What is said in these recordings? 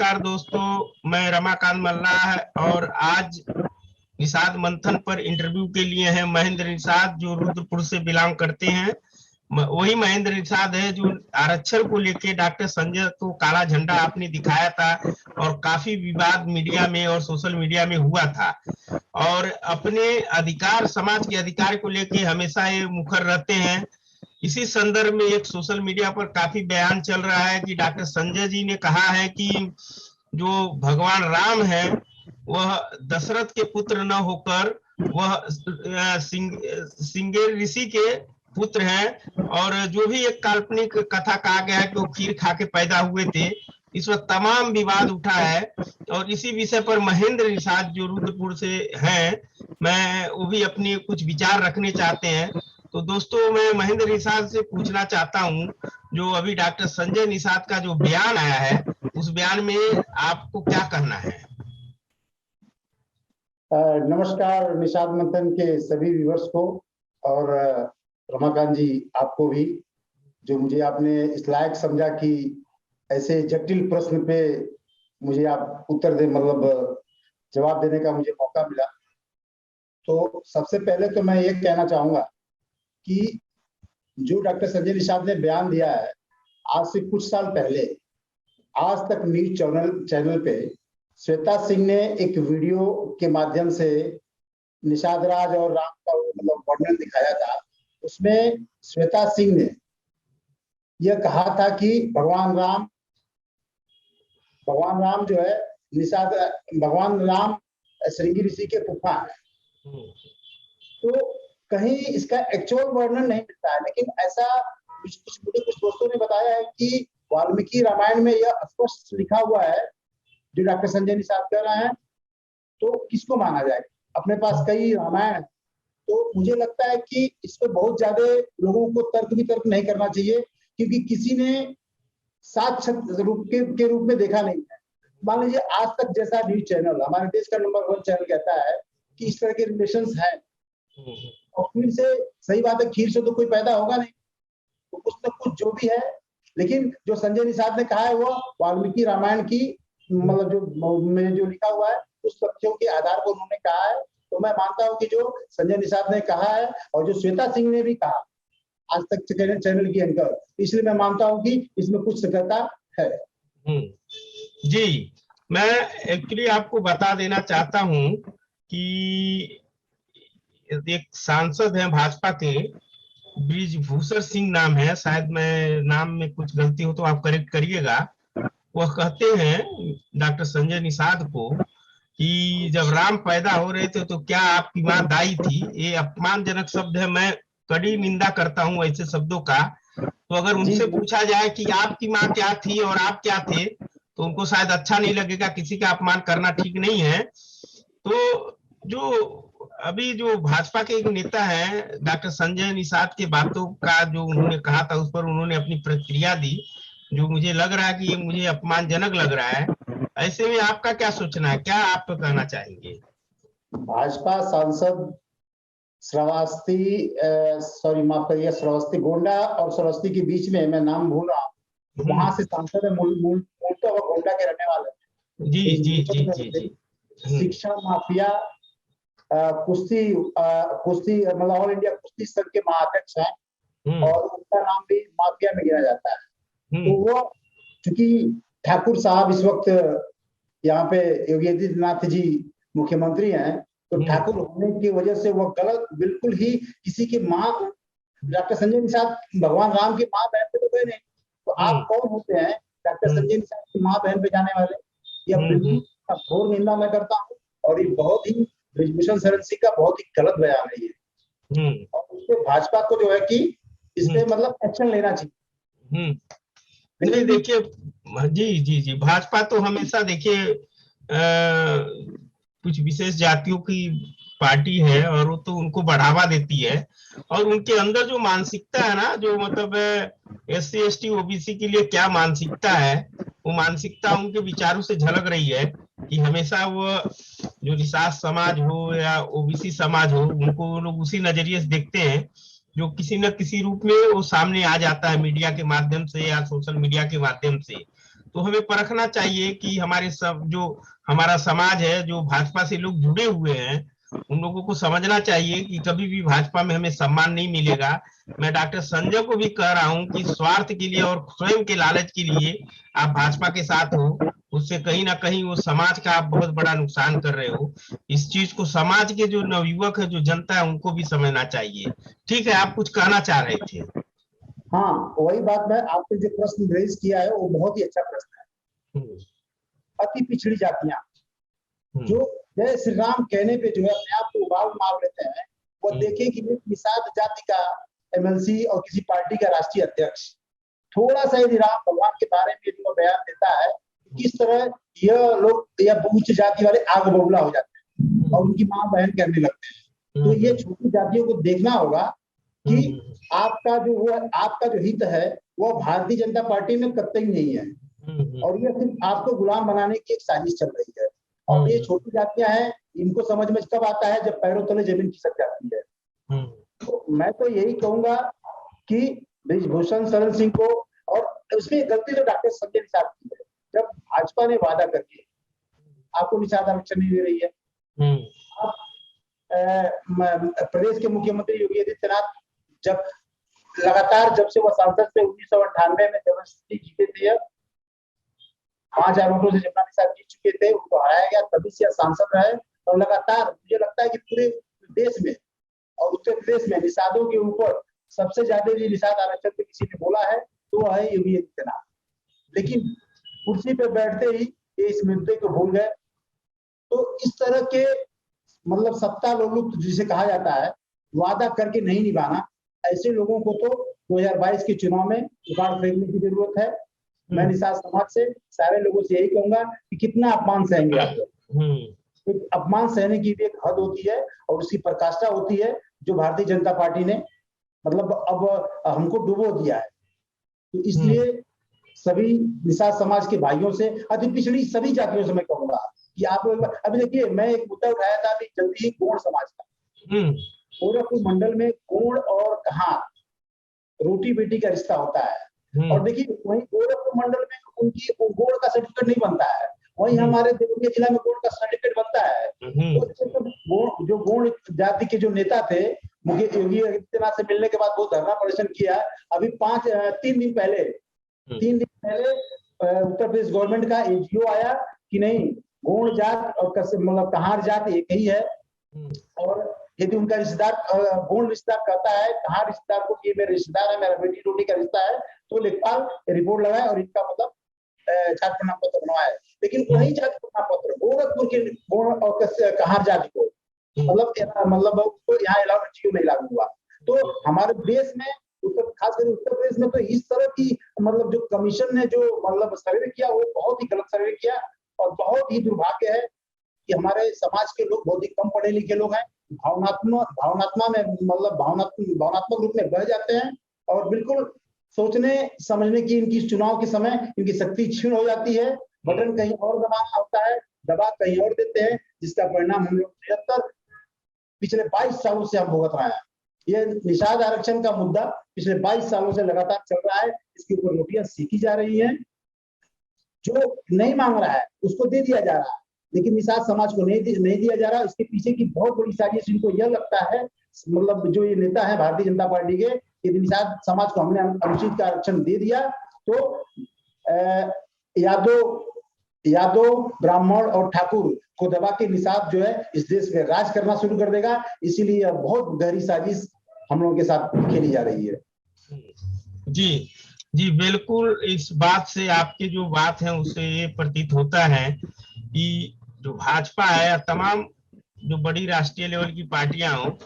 नमस्कार दोस्तों, मैं रमाकांत मल्लाह और आज निषाद मंथन पर इंटरव्यू के लिए हैं महेंद्र निषाद, जो रुद्रपुर से बिलोंग करते हैं। वही महेंद्र निषाद है जो आरक्षण को लेके डॉक्टर संजय को काला झंडा आपने दिखाया था और काफी विवाद मीडिया में और सोशल मीडिया में हुआ था। और अपने अधिकार, समाज के अधिकार को लेके हमेशा ये मुखर रहते हैं। इसी संदर्भ में एक सोशल मीडिया पर काफी बयान चल रहा है कि डॉक्टर संजय जी ने कहा है कि जो भगवान राम है वह दशरथ के पुत्र न होकर वह श्रृंगेरी ऋषि के पुत्र हैं, और जो भी एक काल्पनिक कथा कहा गया है कि वो खीर खा के पैदा हुए थे। इस वक्त तमाम विवाद उठा है और इसी विषय पर महेंद्र निषाद जो रुद्रपुर से हैं, वो भी अपनी कुछ विचार रखने चाहते हैं। तो दोस्तों, मैं महेंद्र निषाद से पूछना चाहता हूं, जो अभी डॉक्टर संजय निषाद का जो बयान आया है, उस बयान में आपको क्या कहना है? नमस्कार निषाद मंथन के सभी व्यूअर्स को और रमाकांत जी आपको भी, जो मुझे आपने इस लायक समझा कि ऐसे जटिल प्रश्न पे मुझे आप उत्तर दे, मतलब जवाब देने का मुझे मौका मिला। तो सबसे पहले तो मैं ये कहना चाहूंगा कि जो डॉक्टर संजय निषाद ने बयान दिया है, आज से कुछ साल पहले आज तक न्यूज चैनल पे श्वेता सिंह ने एक वीडियो के माध्यम से निषाद राज और राम का मतलब वर्णन दिखाया था। उसमें श्वेता सिंह ने यह कहा था कि भगवान राम जो है भगवान राम श्रृंगी ऋषि के फूफा है। तो कहीं इसका एक्चुअल वर्णन नहीं मिलता है, लेकिन ऐसा कुछ दोस्तों ने बताया है कि वाल्मीकि रामायण में यह स्पष्ट लिखा हुआ है जो डॉक्टर संजय निषाद कह रहे हैं। तो किसको माना जाए? अपने पास कई रामायण है। तो मुझे लगता है कि इस पर बहुत ज्यादा लोगों को तर्क नहीं करना चाहिए, क्योंकि किसी ने साक्ष्य के रूप में देखा नहीं है। मान लीजिए आज तक जैसा न्यूज चैनल हमारे देश का नंबर 1 चैनल कहता है कि इस तरह के रिलेशंस है, और खीर से, सही बात है, खीर से तो कोई पैदा होगा नहीं, तो कुछ न कुछ जो भी है। लेकिन जो संजय निषाद ने कहा है वो वाल्मीकि रामायण की मतलब जो लिखा हुआ है उस तथ्यों के आधार पर उन्होंने कहा है। तो मैं मानता हूं कि जो संजय निषाद ने कहा है और जो श्वेता सिंह ने भी कहा आज तक चैनल की एंकर, इसलिए मैं मानता हूं कि इसमें कुछ सत्यता है। जी, मैं एक्चुअली आपको बता देना चाहता हूं कि एक सांसद है भाजपा के, ब्रिजभूषण सिंह नाम है, शायद मैं नाम में कुछ गलती हो तो आप करेक्ट करिएगा। वह कहते हैं डॉक्टर संजय निषाद को कि जब राम पैदा हो रहे थे तो क्या आपकी माँ दाई थी? ये अपमानजनक शब्द है, मैं कड़ी निंदा करता हूं ऐसे शब्दों का। तो अगर उनसे पूछा जाए कि आपकी माँ क्या थी और आप क्या थे, तो उनको शायद अच्छा नहीं लगेगा। किसी का अपमान करना ठीक नहीं है। तो जो अभी जो भाजपा के एक नेता है डॉक्टर संजय निषाद के बातों का जो उन्होंने कहा था, उस पर उन्होंने अपनी प्रतिक्रिया दी, जो मुझे लग रहा है कि ये मुझे अपमानजनक लग रहा है। ऐसे में आपका क्या सोचना है, क्या आप तो कहना चाहेंगे? भाजपा सांसद श्रावस्ती गोंडा और श्रावस्ती के बीच में मैं नाम भूल रहा हूँ, वहां से सांसद है, मूलतः वो गोंडा के रहने वाले। जी। शिक्षा माफिया, कुश्ती मतलब ऑल इंडिया कुश्ती संघ के महाअध्यक्ष हैं और उनका नाम भी माफिया में गिना जाता है। तो वो चूंकि ठाकुर साहब इस वक्त यहाँ पे योगी आदित्यनाथ जी मुख्यमंत्री हैं, तो ठाकुर होने की वजह से वो गलत बिल्कुल ही किसी की माँ, डॉक्टर संजय निषाद भगवान राम की माँ बहन पे तो गए नहीं, तो आप कौन होते हैं डॉक्टर संजय निषाद की माँ बहन पे जाने वाले? यह बिल्कुल घोर निंदा मैं करता हूँ, और ये बहुत ही ब्रिजभूषण शरण सिंह का बहुत ही गलत बयान है ये। और उसपे भाजपा को जो है कि इस पे मतलब एक्शन लेना चाहिए। नहीं देखिए, जी, भाजपा तो हमेशा देखिए कुछ विशेष जातियों की पार्टी है और वो तो उनको बढ़ावा देती है, और उनके अंदर जो मानसिकता है ना, जो मतलब SC ST OBC के लिए क्या मानसिकता है, वो मानसिकता उनके विचारों से झलक रही है कि हमेशा वो जो निषाद समाज हो या OBC समाज हो, उनको वो लोग उसी नजरिए से देखते हैं, जो किसी न किसी रूप में वो सामने आ जाता है मीडिया के माध्यम से या सोशल मीडिया के माध्यम से। तो हमें परखना चाहिए कि हमारे सब जो हमारा समाज है, जो भाजपा से लोग जुड़े हुए हैं, उन लोगों को समझना चाहिए कि कभी भी भाजपा में हमें सम्मान नहीं मिलेगा। मैं डॉक्टर संजय को भी कह रहा हूं कि स्वार्थ के लिए और स्वयं के लालच के लिए आप भाजपा के साथ हो, उससे कहीं ना कहीं वो समाज का आप बहुत बड़ा नुकसान कर रहे हो। इस चीज को समाज के जो नवयुवक है, जो जनता है, उनको भी समझना चाहिए। ठीक है, आप कुछ कहना चाह रहे थे? हाँ, वही बात, मैं आपने जो प्रश्न रेज किया है वो बहुत ही अच्छा प्रश्न है। अति पिछड़ी जातियां जो जय श्री राम कहने पे जो है अपने आप को उबाल मार लेते हैं, वो देखें कि एक निषाद जाति का एमएलसी और किसी पार्टी का राष्ट्रीय अध्यक्ष थोड़ा सा यदि राम भगवान के बारे में जो बयान देता है, किस तरह यह लोग या उच्च जाति वाले आग बबूला हो जाते हैं और उनकी मां बहन करने लगते हैं। तो ये छोटी जातियों को देखना होगा कि आपका जो हित है वो भारतीय जनता पार्टी में कतई नहीं है, और ये सिर्फ आपको गुलाम बनाने की एक साजिश चल रही है। और ये छोटी जातियां हैं, इनको समझ में कब आता है, जब पैरों तले जमीन खिसक जाती है। तो मैं तो यही कहूंगा कि ब्रिजभूषण शरण सिंह को, और उसमें गलती तो डॉक्टर संजय निषाद की है, जब भाजपा ने वादा करके आपको निषाद आरक्षण नहीं दे रही है। आप प्रदेश के मुख्यमंत्री योगी आदित्यनाथ जब लगातार से वह सांसद से 1998 में जबरदस्ती जीते थे, 5000 वोटों से जमुना निषाद जीत चुके थे, उनको हराया गया, तभी से सांसद रहे। और लगातार मुझे लगता है कि पूरे देश में और उत्तर प्रदेश में निषादों के ऊपर सबसे ज्यादा निषाद आरक्षण पे किसी ने बोला है तो वह है योगी आदित्यनाथ। लेकिन कुर्सी पे बैठते ही ये इस मुद्दे को भूल गए। तो इस तरह के मतलब सत्ता लोलुप जिसे कहा जाता है, वादा करके नहीं निभाना, ऐसे लोगों को तो 2022 के चुनाव में उखाड़ फेंकने की जरूरत है। मैं निषाद समाज से सारे लोगों से यही कहूंगा कि कितना अपमान सहेंगे आप लोग। एक अपमान सहने की भी एक हद होती है और उसकी पराकाष्ठा होती है, जो भारतीय जनता पार्टी ने मतलब अब हमको डुबो दिया है। तो इसलिए सभी निषाद समाज के भाइयों से, अति पिछड़ी सभी जातियों से मैं कहूंगा कि आप अभी देखिए, मैं एक मुद्दा उठाया था अभी जल्दी ही, गोंड समाज का। गोरखपुर मंडल में गोंड और कहार रोटी बेटी का रिश्ता होता है। और देखिए वहीं गोरखपुर मंडल में उनकी गोंड का सर्टिफिकेट नहीं बनता है, वहीं हमारे देवरिया जिला में गोंड का सर्टिफिकेट बनता है। तो जो गोंड जाति के जो नेता थे, मुझे योगी आदित्यनाथ से मिलने के बाद वो धरना प्रदर्शन किया। अभी 3 दिन पहले उत्तर प्रदेश गवर्नमेंट का एजीओ आया कि नहीं, गोंड जात और मतलब कहार जात एक ही है, और यदि उनका रिश्तेदार गोंड रिश्तेदार कहता है कहार रिश्तेदार को ये मेरे रिश्तेदार है, मेरा बेटी रोटी का रिश्ता है, तो लेखपाल रिपोर्ट लगाए और इनका मतलब जाति प्रमाण पत्र बनवाए। लेकिन वही जाति प्रमाण पत्र गोरखपुर के गोंड और कहार जाति को मतलब उसको यहाँ एलाउ नहीं लागू हुआ। तो हमारे देश में खासकर उत्तर प्रदेश में तो इस तरह की मतलब जो कमीशन ने जो मतलब सर्वे किया, वो बहुत ही गलत सर्वे किया। और बहुत ही दुर्भाग्य है कि हमारे समाज के लोग बहुत ही कम पढ़े लिखे लोग हैं, भावनात्मक रूप में बह जाते हैं, और बिल्कुल सोचने समझने की इनकी चुनाव के समय इनकी शक्ति क्षीण हो जाती है। बटन कहीं और दबाना होता है, दबा कहीं और देते हैं, जिसका परिणाम हम लोग पिछले 22 सालों से हम भुगत रहे हैं। ये निषाद आरक्षण का मुद्दा पिछले 22 सालों से लगातार चल रहा है, इसके ऊपर रोटियां सीखी जा रही हैं। जो नहीं मांग रहा है उसको दे दिया जा रहा है, लेकिन निषाद समाज को नहीं दिया जा रहा। इसके पीछे की बहुत बड़ी साजिश इनको यह लगता है, मतलब जो ये नेता है भारतीय जनता पार्टी के, यदि निषाद समाज को हमने अनुसूचित का आरक्षण दे दिया तो यादव ब्राह्मण और ठाकुर को दबा के निषाद जो है इस देश में राज करना शुरू कर देगा। इसीलिए बहुत गहरी साजिश हम लोगों के साथ खेली जा रही है। जी बिल्कुल, इस बात से आपकी जो बात है उससे ये प्रतीत होता है कि जो भाजपा है, तमाम जो बड़ी राष्ट्रीय लेवल की पार्टियां हो,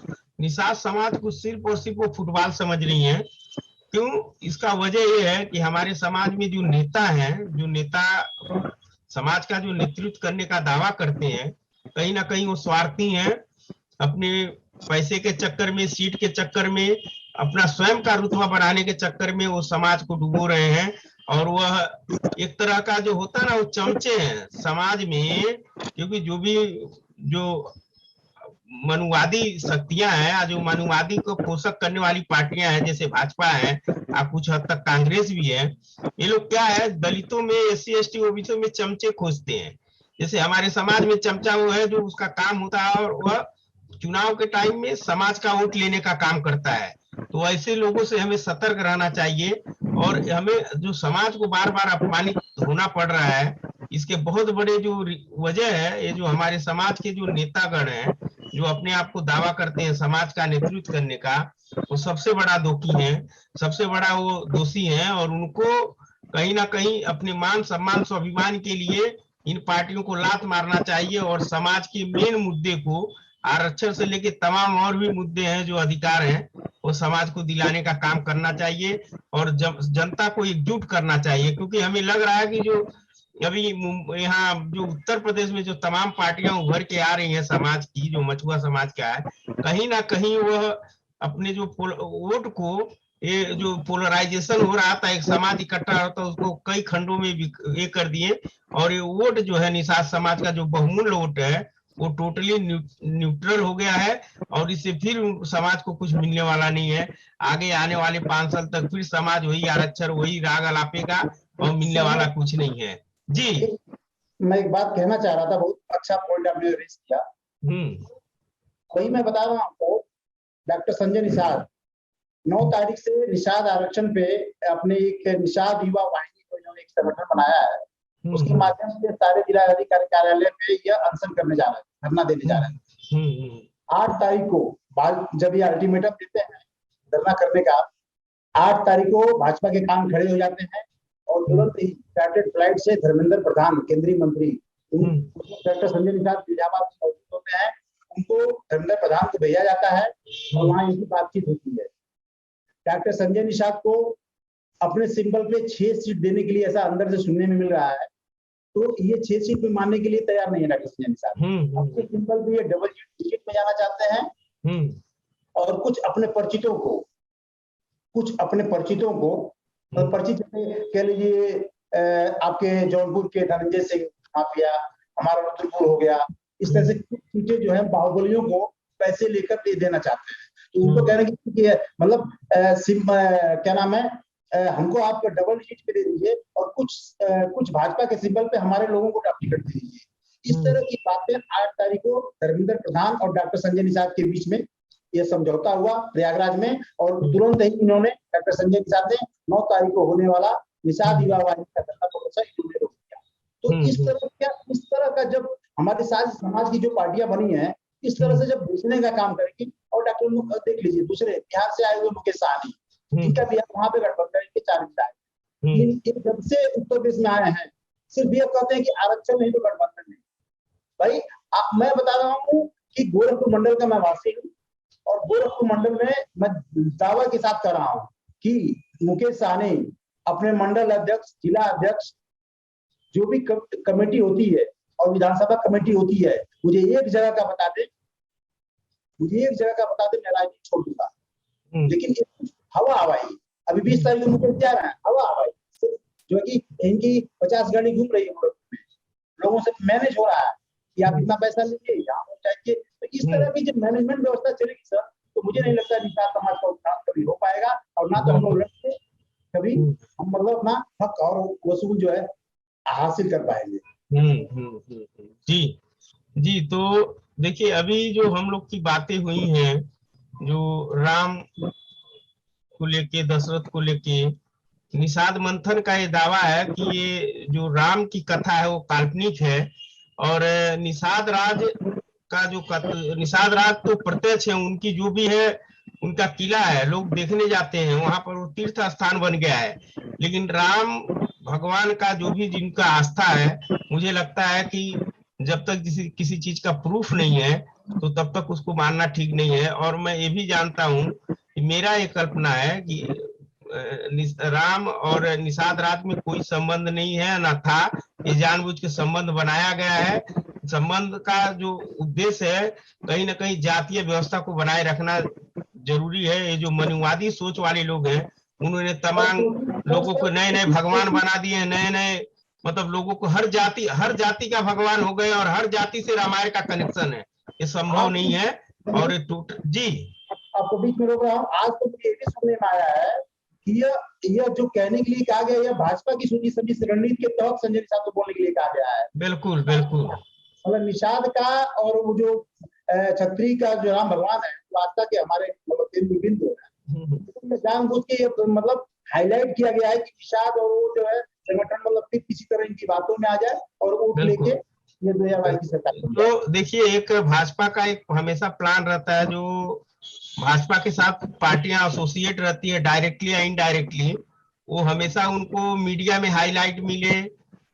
निषाद समाज को सिर्फ और सिर्फ वो फुटबॉल समझ रही हैं। क्यों? इसका वजह ये है कि हमारे समाज में जो नेता समाज का जो नेतृत्व करने का दावा करते हैं, कहीं ना कहीं वो स्वार्थी हैं। अपने पैसे के चक्कर में, सीट के चक्कर में, अपना स्वयं का रुतबा बढ़ाने के चक्कर में वो समाज को डुबो रहे हैं। और वह एक तरह का जो होता है ना, वो चमचे हैं समाज में। क्योंकि जो मनुवादी शक्तियां हैं, जो मनुवादी को पोषक करने वाली पार्टियां हैं, जैसे भाजपा है, कुछ हद तक कांग्रेस भी है, ये लोग क्या है, दलितों में, SC ST OBC में चमचे खोजते हैं। जैसे हमारे समाज में चमचा वो है जो उसका काम होता है, और वह चुनाव के टाइम में समाज का वोट लेने का काम करता है। तो ऐसे लोगों से हमें सतर्क रहना चाहिए, और हमें जो समाज को बार बार अपमानित होना पड़ रहा है, इसके बहुत बड़े जो वजह है, ये जो हमारे समाज के जो नेतागण हैं, जो अपने आप को दावा करते हैं समाज का नेतृत्व करने का, वो सबसे बड़ा दोषी है, सबसे बड़ा वो दोषी है। और उनको कहीं ना कहीं अपने मान सम्मान स्वाभिमान के लिए इन पार्टियों को लात मारना चाहिए, और समाज के मेन मुद्दे को, आरक्षण से लेके तमाम और भी मुद्दे हैं जो अधिकार हैं, वो समाज को दिलाने का काम करना चाहिए, और जनता को एकजुट करना चाहिए। क्योंकि हमें लग रहा है कि जो अभी यहाँ जो उत्तर प्रदेश में जो तमाम पार्टियां उभर के आ रही हैं समाज की, जो मछुआ समाज का है, कहीं ना कहीं वह अपने जो वोट को, ये जो पोलराइजेशन हो रहा था, एक समाज इकट्ठा होता उसको कई खंडों में ये कर दिए, और ये वोट जो है निषाद समाज का जो बहुमूल्य वोट है, वो टोटली न्यूट्रल हो गया है, और इससे फिर समाज को कुछ मिलने वाला नहीं है। आगे आने वाले 5 साल तक फिर समाज वही आरक्षण, वही राग अलापेगा, और मिलने वाला कुछ नहीं है। जी, मैं एक बात कहना चाह रहा था, बहुत अच्छा पॉइंट आपने रेज किया। वही मैं बता रहा हूँ आपको, डॉक्टर संजय निषाद 9 तारीख से निषाद आरक्षण पे अपने एक निषाद युवा वाहिनी को इन्होंने एक संगठन बनाया है, उसके माध्यम से सारे जिला अधिकारी कार्यालय पे यह अनशन करने जा रहे हैं, धरना देने जा रहे हैं। 8 तारीख को जब ये अल्टीमेटम देते हैं धरना करने का, 8 तारीख को भाजपा के कान खड़े हो जाते हैं, और तुरंत ही चार्टर्ड फ्लाइट से धर्मेंद्र प्रधान, केंद्रीय मंत्री, डॉक्टर संजय निषाद इलाहाबाद में मौजूद होते हैं, उनको धर्मेंद्र प्रधान को भेजा जाता है, और वहां इनकी बातचीत होती है। डॉक्टर संजय निषाद को अपने सिंबल पे 6 सीट देने के लिए ऐसा अंदर से सुनने में मिल रहा है, तो ये 6 सीट पे मानने के लिए तैयार नहीं है डॉक्टर संजय निषाद। अपने सिंबल पे ये डबल टिकट में जाना चाहते हैं, और कुछ अपने परिचितों को परिचित कह लीजिए, आपके जौनपुर के धनंजय सिंह माफिया, हमारा रुद्रपुर हो गया, इस तरह से कुछ सीटें जो है बाहुबलियों को पैसे लेकर दे देना चाहते हैं। तो उनको कहना कि मतलब क्या नाम है, हमको आप डबल सीट पे दे दीजिए, और कुछ भाजपा के सिंबल पे हमारे लोगों को टिकट दे दीजिए। इस तरह की बातें 8 तारीख को धर्मेंद्र प्रधान और डॉक्टर संजय निषाद के बीच में यह समझौता हुआ प्रयागराज में, और तुरंत ही इन्होंने, डॉक्टर संजय निषाद ने 9 तारीख को होने वाला निषाद युवा वाहिनी का धरना प्रदर्शन इन्होंने रोक दिया। तो इस तरह का जब हमारे साथ समाज की जो पार्टियां बनी है, इस तरह से जब बेचने का काम करेगी, और डॉक्टर देख लीजिए दूसरे बिहार से आए हुए मुकेश सहनी, इनका बिहार वहां पे गठबंधन के 4 विधायक जब से उत्तर प्रदेश में आए हैं, सिर्फ ये कहते हैं कि आरक्षण नहीं तो गठबंधन नहीं। भाई मैं बता रहा हूँ कि गोरखपुर मंडल का मैं वासी हूँ, और गोरखपुर मंडल में मैं दावा के साथ कर रहा हूँ कि मुकेश सहनी अपने मंडल अध्यक्ष, जिला अध्यक्ष, जो भी कमेटी होती है और विधानसभा कमेटी होती है, मुझे एक जगह का बता दे, मैं राजनीति छोड़ दूंगा। लेकिन हवा हवाई अभी 20 तारीख को मुकेश जा रहे हैं, हवा हवाई जो कि इनकी 50 गाड़ी घूम रही है, लोगों से मैनेज हो रहा है कि आप इतना पैसा लीजिए, यहाँ चाहिए। तो इस तरह की जब मैनेजमेंट व्यवस्था चलेगी सर, तो मुझे नहीं लगता निषाद समाज का उत्थान कभी हो पाएगा, और ना तो हम लोग कभी हम मतलब अपना हक और वसूल जो है हासिल कर पाएंगे। जी, तो देखिए अभी जो हम लोग की बातें हुई हैं, जो राम को लेके, दशरथ को लेके, निषाद मंथन का ये दावा है कि ये जो राम की कथा है वो काल्पनिक है, और निषाद राज का जो निषाद राज तो प्रत्यक्ष है, उनकी जो भी है, उनका किला है, लोग देखने जाते हैं वहां पर, वो तीर्थ स्थान बन गया है। लेकिन राम भगवान का जो भी जिनका आस्था है, मुझे लगता है कि जब तक किसी चीज का प्रूफ नहीं है, तो तब तक उसको मानना ठीक नहीं है। और मैं ये भी जानता हूँ कि मेरा ये कल्पना है कि राम और निषाद राज में कोई संबंध नहीं है, न था, ये जानबूझ के संबंध बनाया गया है। संबंध का जो उद्देश्य है, कहीं ना कहीं जातीय व्यवस्था को बनाए रखना जरूरी है। ये जो मनुवादी सोच वाले लोग हैं, उन्होंने तमाम लोगों को नए नए भगवान बना दिए, नए मतलब लोगों को हर जाति का भगवान हो गए, और हर जाति से रामायण का कनेक्शन है। ये संभव नहीं है। और जी आपको बीच में रोक रहा हूँ। आज तो मुझे ये भी सुनने में आया है कि यह जो कहने के लिए कहा गया, यह भाजपा की सोची समझी रणनीति के तहत संजय निषाद को बोलने के लिए कहा गया है। बिल्कुल बिल्कुल, मतलब निषाद का और वो जो छत्री का जो राम भगवान है, आस्था के हमारे मतलब केंद्र बिंदु है, जानबूझ के मतलब हाईलाइट किया गया है कि निषाद और वो जो है संगठन मतलब फिर किसी तरह इनकी बातों में आ जाए और वोट लेके ये 2022 की सरकार। तो देखिए, एक भाजपा का एक हमेशा प्लान रहता है, जो भाजपा के साथ पार्टियां एसोसिएट रहती है डायरेक्टली या इनडायरेक्टली, वो हमेशा उनको मीडिया में हाईलाइट मिले,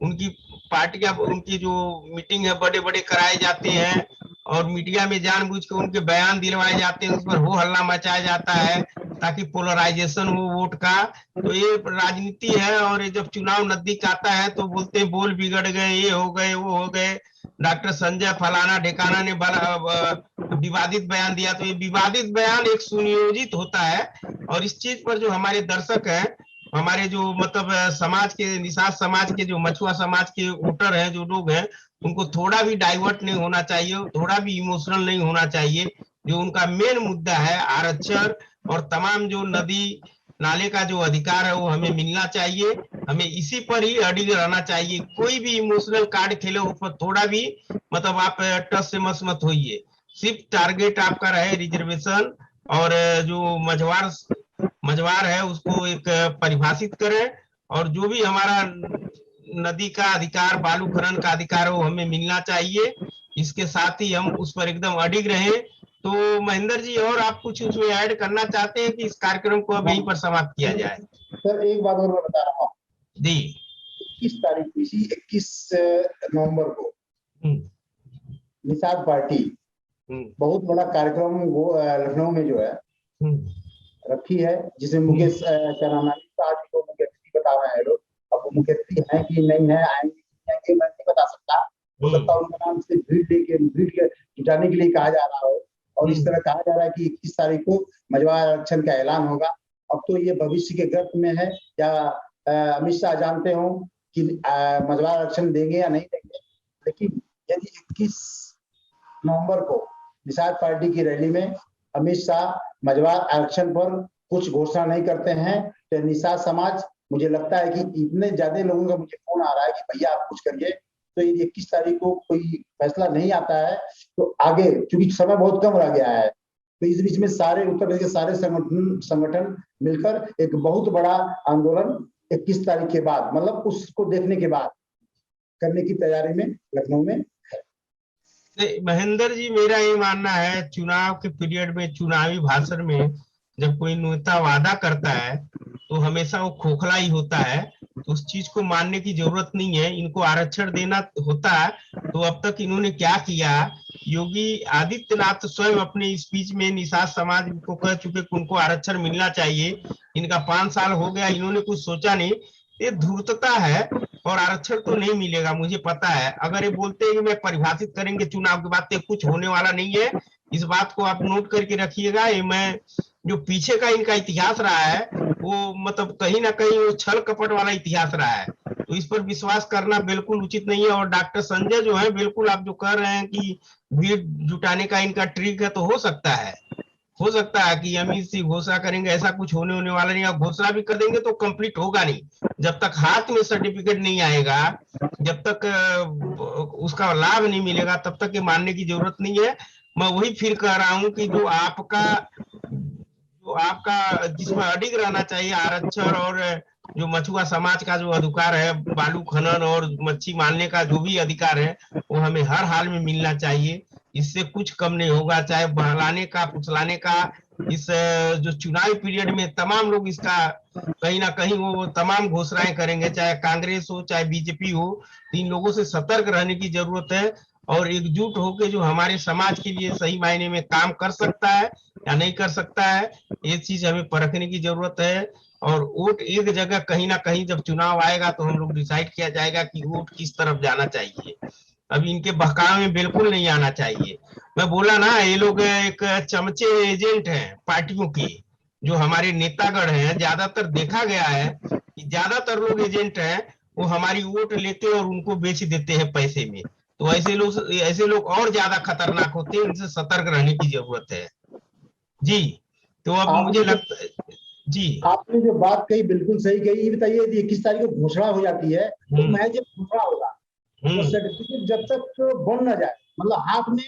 उनकी पार्टियां, उनकी जो मीटिंग है बड़े बड़े कराए जाते हैं और मीडिया में जानबूझ के उनके बयान दिलवाए जाते हैं, उस पर हो हल्ला मचाया जाता है ताकि पोलराइजेशन हो वोट का। तो ये राजनीति है, और जब चुनाव नजदीक आता है तो बोलते हैं बोल बिगड़ गए, ये हो गए, वो हो गए, डॉक्टर संजय फलाना ढिकाना ने विवादित बयान दिया। तो ये विवादित बयान एक सुनियोजित होता है, और इस चीज पर जो हमारे दर्शक हैं, हमारे जो मतलब समाज के, निषाद समाज के, जो मछुआ समाज के वोटर हैं, जो लोग हैं, उनको थोड़ा भी डाइवर्ट नहीं होना चाहिए, थोड़ा भी इमोशनल नहीं होना चाहिए। जो उनका मेन मुद्दा है आरक्षण और तमाम जो नदी नाले का जो अधिकार है वो हमें मिलना चाहिए, हमें इसी पर ही अडिग रहना चाहिए। कोई भी इमोशनल कार्ड खेले उस पर थोड़ा भी मतलब आप टस से मस मत होइए। सिर्फ टारगेट आपका रहे रिजर्वेशन, और जो मझवार है उसको एक परिभाषित करें, और जो भी हमारा नदी का अधिकार, बालू खनन का अधिकार है वो हमें मिलना चाहिए। इसके साथ ही हम उस पर एकदम अडिग रहे। तो महेंद्र जी, और आप कुछ उसमें ऐड करना चाहते हैं कि इस कार्यक्रम को अब यहीं पर समाप्त किया जाए? सर एक बात और मैं बता रहा हूँ जी, 21 तारीख को, इसी 21 नवंबर को निषाद पार्टी बहुत बड़ा कार्यक्रम वो लखनऊ में जो है रखी है, जिसमें मुकेश क्या नाम है, पार्टी को मुख्य अतिथि बता रहे हैं लोग। अब वो मुख्य अतिथि है कि नहीं है, आएंगे मैं नहीं बता सकता। हो सकता है उनका नाम से भीड़ जुटाने के लिए कहा जा रहा हो, और इस तरह कहा जा रहा है कि 21 तारीख को मझवार आरक्षण का ऐलान होगा। अब तो ये भविष्य के गर्त में है, या अमित शाह जानते हो कि मझवार आरक्षण देंगे या नहीं देंगे। लेकिन यदि 21 नवंबर को निषाद पार्टी की रैली में अमित शाह मझवार आरक्षण पर कुछ घोषणा नहीं करते हैं, तो निषाद समाज, मुझे लगता है कि इतने ज्यादा लोगों का मुझे फोन आ रहा है कि भैया आप कुछ करिए। तो यदि 21 तारीख को कोई फैसला नहीं आता है तो आगे, क्योंकि समय बहुत कम रह गया है, तो इस बीच में सारे उत्तर प्रदेश के सारे संगठन मिलकर एक बहुत बड़ा आंदोलन 21 तारीख के बाद, मतलब उसको देखने के बाद करने की तैयारी में लखनऊ में है। महेंद्र जी, मेरा ये मानना है, चुनाव के पीरियड में, चुनावी भाषण में जब कोई नेता वादा करता है तो हमेशा वो खोखला ही होता है, तो उस चीज को मानने की जरूरत नहीं है। इनको आरक्षण देना होता है तो अब तक इन्होंने क्या किया? योगी आदित्यनाथ स्वयं अपने स्पीच में निषाद समाज को कह चुके कि उनको आरक्षण मिलना चाहिए। इनका 5 साल हो गया, इन्होंने कुछ सोचा नहीं। ये धूर्तता है, और आरक्षण तो नहीं मिलेगा, मुझे पता है। अगर ये बोलते हैं कि मैं परिभाषित करेंगे चुनाव के बाद, तो कुछ होने वाला नहीं है। इस बात को आप नोट करके रखिएगा। ये मैं जो पीछे का इनका इतिहास रहा है, वो मतलब कहीं ना कहीं वो छल कपट वाला इतिहास रहा है, तो इस पर विश्वास करना बिल्कुल उचित नहीं है। और डॉक्टर संजय जो है, बिल्कुल आप जो कह रहे हैं कि भीड़ जुटाने का इनका ट्रिक है, तो हो सकता है कि अमित सिंह घोषणा करेंगे, ऐसा कुछ होने वाला नहीं। और घोषणा भी कर देंगे तो कंप्लीट होगा नहीं, जब तक हाथ में सर्टिफिकेट नहीं आएगा, जब तक उसका लाभ नहीं मिलेगा, तब तक ये मानने की जरूरत नहीं है। मैं वही फिर कह रहा हूं कि जो आपका जिसमें अडिग रहना चाहिए, आरक्षण और जो मछुआ समाज का जो अधिकार है, बालू खनन और मच्छी मारने का जो भी अधिकार है, वो हमें हर हाल में मिलना चाहिए। इससे कुछ कम नहीं होगा, चाहे बहलाने का, फुसलाने का। इस जो चुनावी पीरियड में तमाम लोग इसका कहीं ना कहीं वो तमाम घोषणाएं करेंगे, चाहे कांग्रेस हो चाहे बीजेपी हो। इन लोगों से सतर्क रहने की जरूरत है, और एकजुट होकर जो हमारे समाज के लिए सही मायने में काम कर सकता है या नहीं कर सकता है, ये चीज हमें परखने की जरूरत है। और वोट एक जगह कहीं ना कहीं जब चुनाव आएगा तो हम लोग डिसाइड किया जाएगा कि वोट किस तरफ जाना चाहिए। अभी इनके बहकावे में बिल्कुल नहीं आना चाहिए। मैं बोला ना, ये लोग एक चमचे एजेंट हैं पार्टियों के। जो हमारे नेतागण हैं, ज्यादातर देखा गया है कि ज्यादातर लोग एजेंट हैं, वो हमारी वोट लेते और उनको बेच देते हैं पैसे में। तो ऐसे लोग और ज्यादा खतरनाक होते हैं, इनसे सतर्क रहने की जरूरत है जी। तो अब मुझे लगता है जी, आपने जो बात कही बिल्कुल सही कही। ये बताइए यदि 21 तारीख को घोषणा हो जाती है तो महज जब घोषणा होगा तो सर्टिफिकेट जब तक बन ना जाए, मतलब हाथ में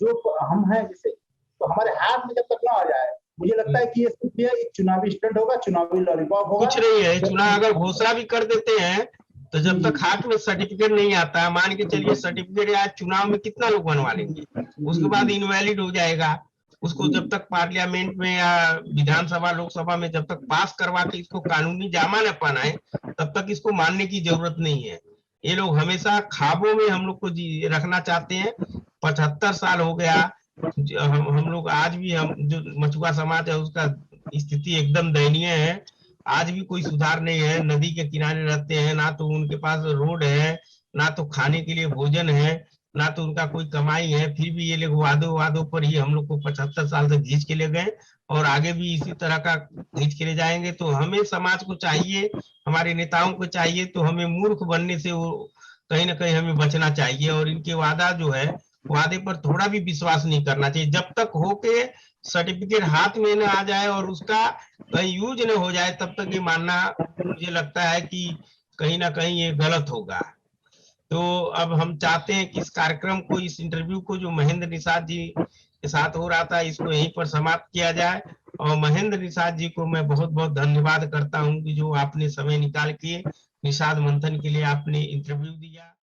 जो हम हैं जैसे, तो हमारे हाथ में जब तक ना आ जाए, मुझे लगता है कि ये सिर्फ एक चुनावी स्टंट होगा, चुनावी लॉलीपॉप होगा। कुछ नहीं है। चुनाव अगर घोषणा भी कर देते हैं तो जब तक हाथ में सर्टिफिकेट नहीं आता, मान के चलिए सर्टिफिकेट आज चुनाव में कितना लोग बनवा लेंगे, उसके बाद इनवैलिड हो जाएगा। उसको जब तक पार्लियामेंट में या विधानसभा लोकसभा में जब तक पास करवा के इसको कानूनी जामा न पहनाए, तब तक इसको मानने की जरूरत नहीं है। ये लोग हमेशा ख्वाबों में हम लोग को रखना चाहते हैं। 75 साल हो गया, हम लोग आज भी, हम जो मछुआ समाज है उसका स्थिति एकदम दयनीय है। आज भी कोई सुधार नहीं है। नदी के किनारे रहते हैं, ना तो उनके पास रोड है, ना तो खाने के लिए भोजन है, ना तो उनका कोई कमाई है। फिर भी ये लोग वादों पर ही हम लोग को 75 साल तक खींच के ले गए और आगे भी इसी तरह का खींच के ले जाएंगे। तो हमें समाज को चाहिए, हमारे नेताओं को चाहिए, तो हमें मूर्ख बनने से वो कहीं ना कहीं हमें बचना चाहिए। और इनके वादा जो है, वादे पर थोड़ा भी विश्वास नहीं करना चाहिए। जब तक होके सर्टिफिकेट हाथ में न आ जाए और उसका कहीं यूज न हो जाए, तब तक ये मानना मुझे लगता है कि कहीं ना कहीं ये गलत होगा। तो अब हम चाहते हैं कि इस कार्यक्रम को, इस इंटरव्यू को जो महेंद्र निषाद जी के साथ हो रहा था, इसको यहीं पर समाप्त किया जाए। और महेंद्र निषाद जी को मैं बहुत बहुत धन्यवाद करता हूं कि जो आपने समय निकाल के निषाद मंथन के लिए आपने इंटरव्यू दिया।